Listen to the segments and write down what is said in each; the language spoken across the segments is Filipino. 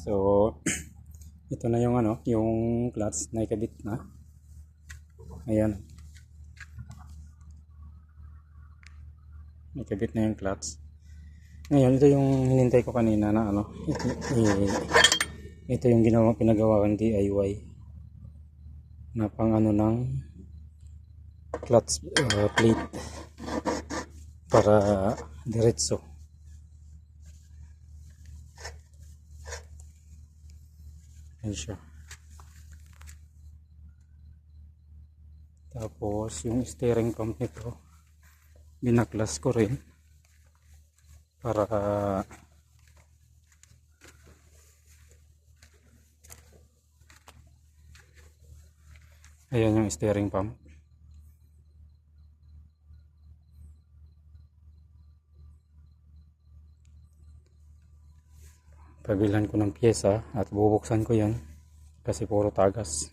So, ito na yung yung clutch na ikabit na. Ayan. Ikabit na yung clutch. Ngayon, ito yung hinintay ko kanina na ito yung pinagawa kong DIY na pang ng clutch plate para diretso. Ayan siya. Tapos yung steering pump nito binaklas ko rin para ayan yung steering pump. Pabilan ko ng pyesa at bubuksan ko yan kasi puro tagas.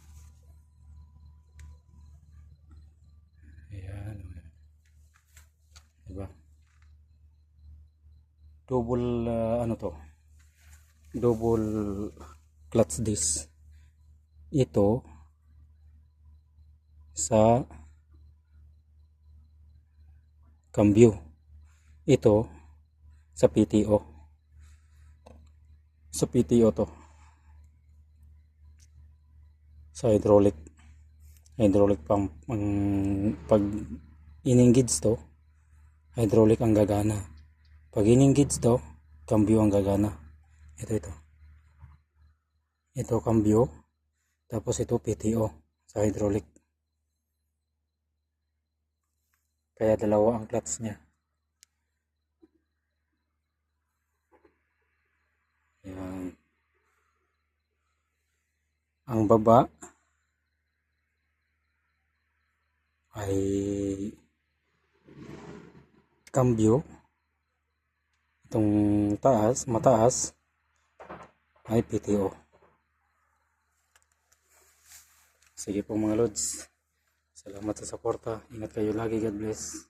Ayan. Diba? Double double clutch disc. Ito sa cambio. Ito sa PTO. Sa PTO to. Sa hydraulic pump. Pag in-engage to, hydraulic ang gagana. Pag in-engage to, cambio ang gagana. Ito cambio. Tapos ito PTO sa hydraulic. Kaya dalawa ang clutch niya. Ayan. Ang baba ay cambio. Itong mataas ay PTO. Sige po mga lods. Salamat sa suporta. Ingat kayo lagi. God bless.